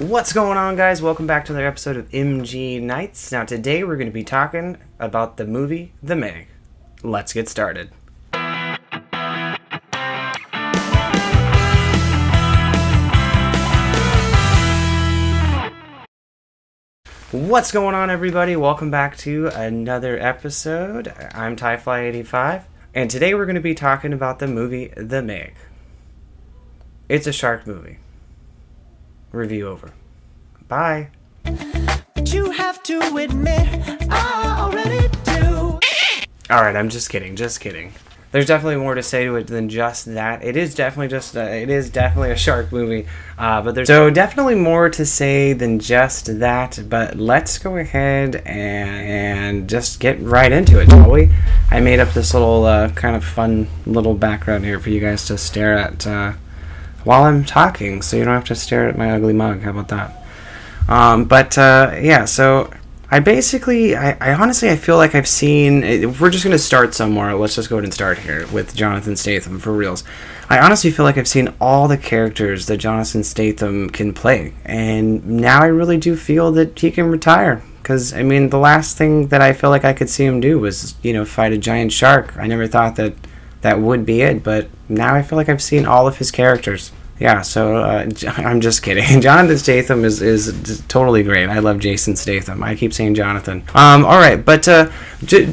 What's going on, guys? Welcome back to another episode of MG Nights. Now today we're going to be talking about the movie The Meg. Let's get started. What's going on, everybody? Welcome back to another episode. I'm TieFly85, and today we're going to be talking about the movie The Meg. It's a shark movie. Review over. Bye. But you have to admit, I already do. Alright, I'm just kidding. There's definitely more to say to it than just that. It is definitely a shark movie, but there's definitely more to say than just that. But let's go ahead and just get right into it, shall we? I made up this little kind of fun little background here for you guys to stare at while I'm talking, so you don't have to stare at my ugly mug. How about that? Yeah, so I honestly, I feel like I've seen, if we're just going to start somewhere, let's just go ahead and start here with Jonathan Statham, for reals. I honestly feel like I've seen all the characters that Jonathan Statham can play, and now I really do feel that he can retire. Because, I mean, the last thing that I feel like I could see him do was, fight a giant shark. I never thought that would be it, but now I feel like I've seen all of his characters. Yeah, so I'm just kidding. Jonathan Statham is totally great. I love Jason Statham. I keep saying Jonathan. Alright, but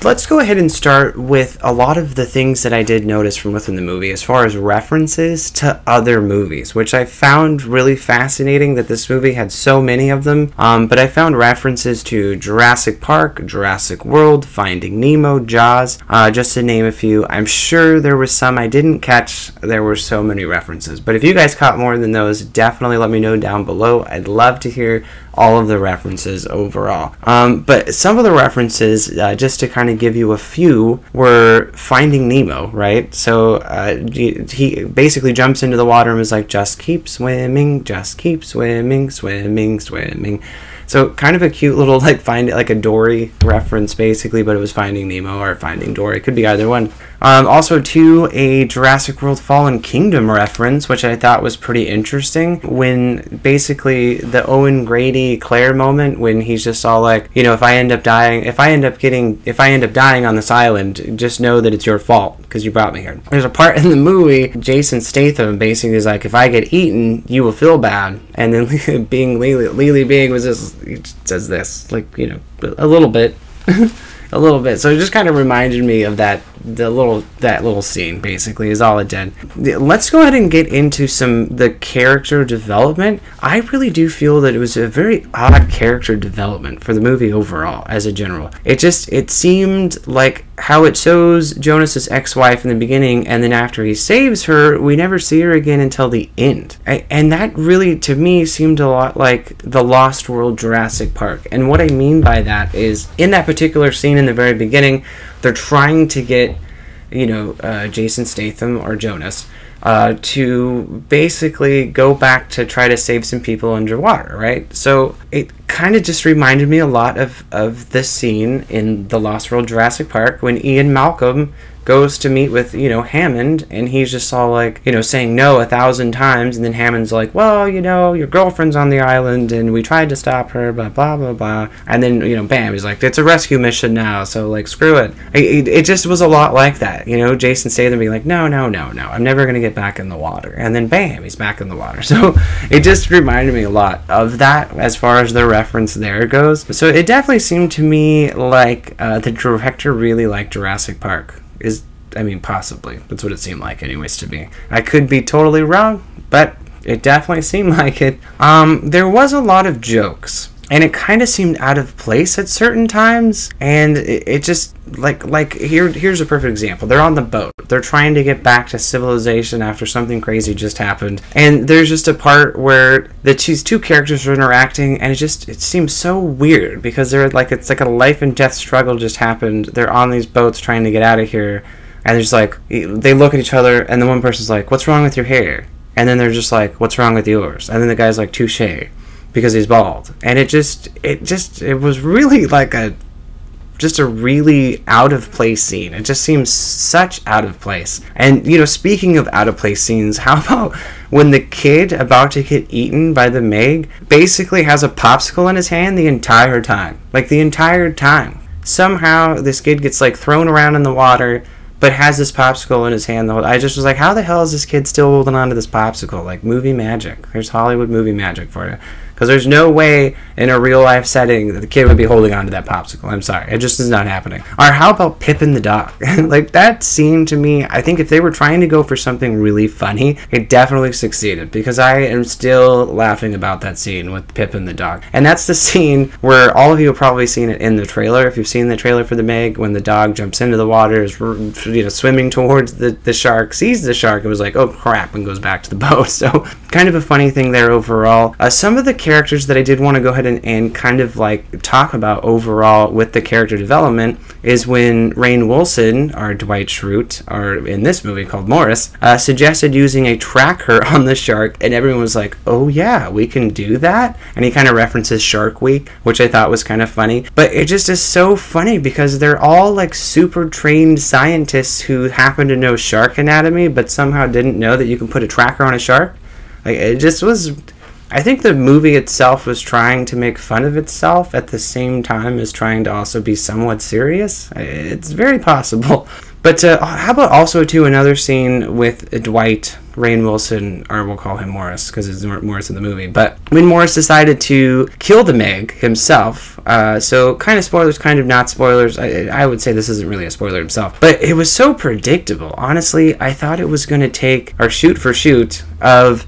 let's go ahead and start with a lot of the things that I did notice from within the movie as far as references to other movies, which I found really fascinating that this movie had so many of them. But I found references to Jurassic Park, Jurassic World, Finding Nemo, Jaws, just to name a few. I'm sure there was some I didn't catch. There were so many references. But if you guys caught more than those, definitely let me know down below. I'd love to hear all of the references overall. But some of the references, just to kind of give you a few, were Finding Nemo, right? So he basically jumps into the water and was like, just keep swimming, swimming. So kind of a cute little like a Dory reference basically, but it was Finding Nemo or Finding Dory. It could be either one. Also to a Jurassic World Fallen Kingdom reference, which I thought was pretty interesting, when basically the Owen Grady Claire moment when he's just all like, if I end up dying on this island, just know that it's your fault because you brought me here. There's a part in the movie, Jason Statham basically is like, if I get eaten, you will feel bad. And then Lily Bing was just, he says this, like, a little bit. A little bit. So it just kind of reminded me of that little scene, basically, is all it did. Let's go ahead and get into the character development. I really do feel that it was a very odd character development for the movie overall, as a general. It seemed like how it shows Jonas's ex-wife in the beginning, and then after he saves her, we never see her again until the end. And that really, to me, seemed a lot like the Lost World Jurassic Park. And what I mean by that is, in that particular scene in the very beginning, they're trying to get, Jason Statham or Jonas to basically go back to try to save some people underwater, right? So it kind of just reminded me a lot of this scene in the Lost World Jurassic Park when Ian Malcolm goes to meet with, Hammond, and he's just all like, saying no 1,000 times, and then Hammond's like, well, your girlfriend's on the island, and we tried to stop her, blah, blah, blah, blah, and then, bam, he's like, it's a rescue mission now, so, like, screw it. It just was a lot like that, Jason Statham being like, no, I'm never gonna get back in the water, and then bam, he's back in the water. So it just reminded me a lot of that as far as the reference there goes. So it definitely seemed to me like the director really liked Jurassic Park. Possibly. That's what it seemed like anyways to me. I could be totally wrong, but it definitely seemed like it. There was a lot of jokes, and it kind of seemed out of place at certain times, and it just, here's a perfect example. They're on the boat. They're trying to get back to civilization after something crazy just happened, and there's just a part where these two characters are interacting, and it seems so weird, because it's like a life and death struggle just happened. They're on these boats trying to get out of here, and there's they look at each other, and the one person's like, what's wrong with your hair? And then they're just like, what's wrong with yours? And then the guy's like, touche, because he's bald. And it was really like a just a really out of place scene. It just seems such out of place. And, you know, speaking of out of place scenes, how about when the kid about to get eaten by the Meg basically has a popsicle in his hand the entire time? Like, the entire time. Somehow this kid gets, like, thrown around in the water, but has this popsicle in his hand the whole. I just was like, how the hell is this kid still holding on to this popsicle? Like, movie magic. There's Hollywood movie magic for you. Because there's no way in a real life setting that the kid would be holding on to that popsicle. I'm sorry. It just is not happening. Or how about Pippin the dog? Like, that scene to me, I think if they were trying to go for something really funny, it definitely succeeded. Because I am still laughing about that scene with Pippin the dog. And that's the scene where all of you have probably seen it in the trailer. If you've seen the trailer for the Meg, when the dog jumps into the water, is, you know, swimming towards the shark, sees the shark, and was like, oh crap, and goes back to the boat. So kind of a funny thing there overall. Some of the characters that I did want to go ahead and kind of like talk about overall with the character development is when Rainn Wilson, or Dwight Schrute, or in this movie called Morris, suggested using a tracker on the shark, and everyone was like, oh yeah, we can do that? And he kind of references Shark Week, which I thought was kind of funny. But it just is so funny because they're all like super trained scientists who happen to know shark anatomy, but somehow didn't know that you can put a tracker on a shark. Like, it just was. I think the movie itself was trying to make fun of itself at the same time as trying to also be somewhat serious. It's very possible. But how about also, too, another scene with Dwight, Rainn Wilson, or we'll call him Morris, because it's Morris in the movie. But when Morris decided to kill the Meg himself, so kind of spoilers, kind of not spoilers. I would say this isn't really a spoiler himself. But it was so predictable. Honestly, I thought it was going to take, or shoot for shoot, of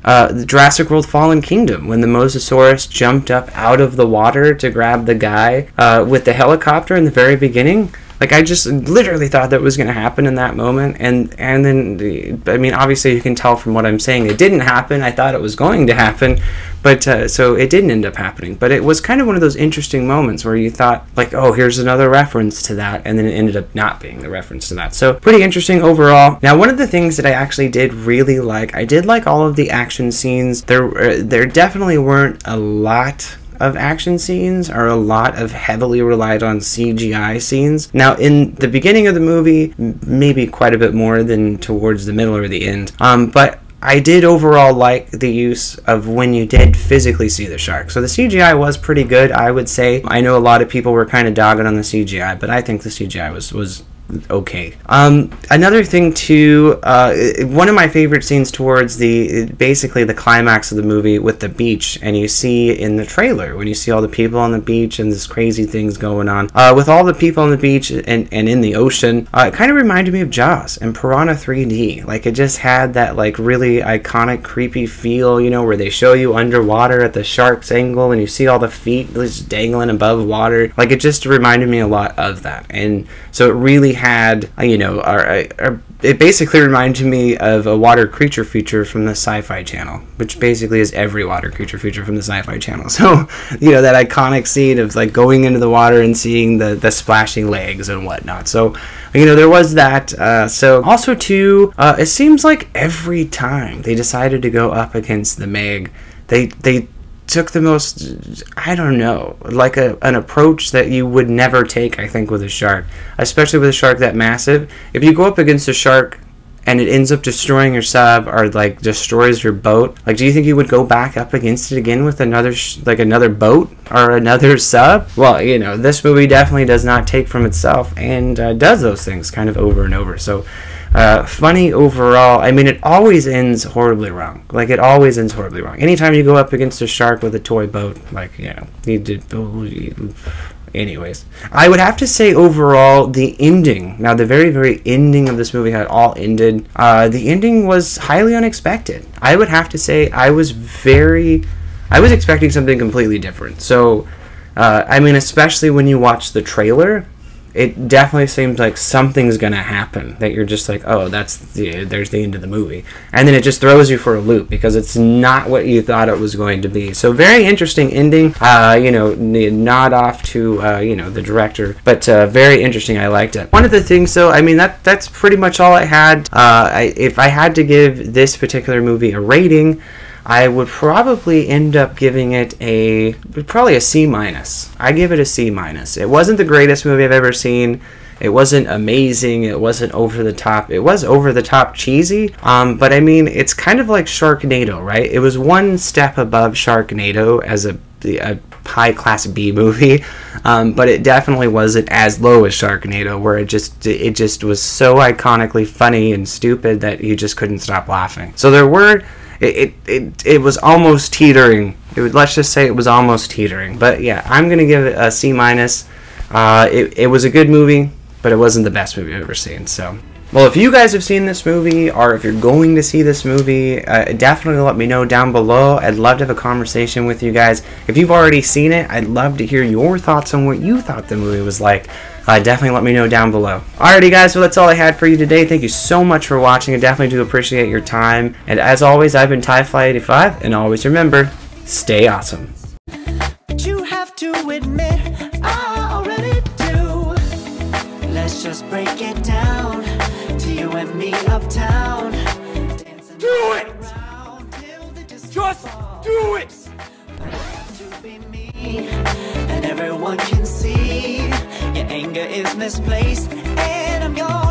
the Jurassic World Fallen Kingdom, when the Mosasaurus jumped up out of the water to grab the guy with the helicopter in the very beginning. Like, I just literally thought that was going to happen in that moment, and then, I mean, obviously you can tell from what I'm saying, it didn't happen. I thought it was going to happen, but, so it didn't end up happening. But it was kind of one of those interesting moments where you thought, like, oh, here's another reference to that, and then it ended up not being the reference to that. So, pretty interesting overall. Now, one of the things that I actually did really like, I did like all of the action scenes. There definitely weren't a lot of action scenes, or a lot of heavily relied on CGI scenes. Now, in the beginning of the movie, maybe quite a bit more than towards the middle or the end. But I did overall like the use of when you did physically see the shark. So the CGI was pretty good, I would say. I know a lot of people were kind of dogging on the CGI, but I think the CGI was okay. Another thing too, one of my favorite scenes towards basically the climax of the movie with the beach, and you see in the trailer when you see all the people on the beach and this crazy things going on with all the people on the beach and in the ocean, it kind of reminded me of Jaws and Piranha 3D. Like, it just had that like really iconic creepy feel, you know, where they show you underwater at the shark's angle and you see all the feet just dangling above water. Like, it just reminded me a lot of that, and so it really had, you know, it basically reminded me of a water creature feature from the Sci-Fi Channel, which basically is every water creature feature from the Sci-Fi Channel. So, you know, that iconic scene of like going into the water and seeing the splashing legs and whatnot. So, you know, there was that. So also too, it seems like every time they decided to go up against the Meg, they took the most, I don't know, like an approach that you would never take, I think, with a shark, especially with a shark that massive. If you go up against a shark and it ends up destroying your sub, or like destroys your boat, like, do you think you would go back up against it again with another another boat or another sub? Well, you know, this movie definitely does not take from itself, and does those things kind of over and over. So funny overall. I mean, it always ends horribly wrong. Like, it always ends horribly wrong. Anytime you go up against a shark with a toy boat, like, you know, you did. Anyways, I would have to say overall, the ending. Now, the very, very ending of this movie, how it all ended. The ending was highly unexpected. I would have to say I was expecting something completely different. So, I mean, especially when you watch the trailer, it definitely seems like something's gonna happen that you're just like, oh, there's the end of the movie, and then it just throws you for a loop because it's not what you thought it was going to be. So very interesting ending. You know, nod off to you know, the director, but very interesting. I liked it. One of the things, though, I mean, that's pretty much all I had. If I had to give this particular movie a rating, I would probably end up giving it probably a C-. I give it a C-. It wasn't the greatest movie I've ever seen. It wasn't amazing. It wasn't over the top. It was over the top cheesy. But I mean, it's kind of like Sharknado, right? It was one step above Sharknado as a high class B movie, but it definitely wasn't as low as Sharknado, where it just was so iconically funny and stupid that you just couldn't stop laughing. So it was almost teetering. Let's just say it was almost teetering. But yeah, I'm gonna give it a C-. It was a good movie, but it wasn't the best movie I've ever seen. So, well, if you guys have seen this movie, or if you're going to see this movie, definitely let me know down below. I'd love to have a conversation with you guys. If you've already seen it, I'd love to hear your thoughts on what you thought the movie was like. Definitely let me know down below. Alrighty guys, so that's all I had for you today. Thank you so much for watching. I definitely do appreciate your time. And as always, I've been TyFly85, and always remember, stay awesome. But you have to admit, I already do. Let's just break it down to you and me uptown. Do it! Just do it! To be me, and everyone can see your anger is misplaced, and I'm yours.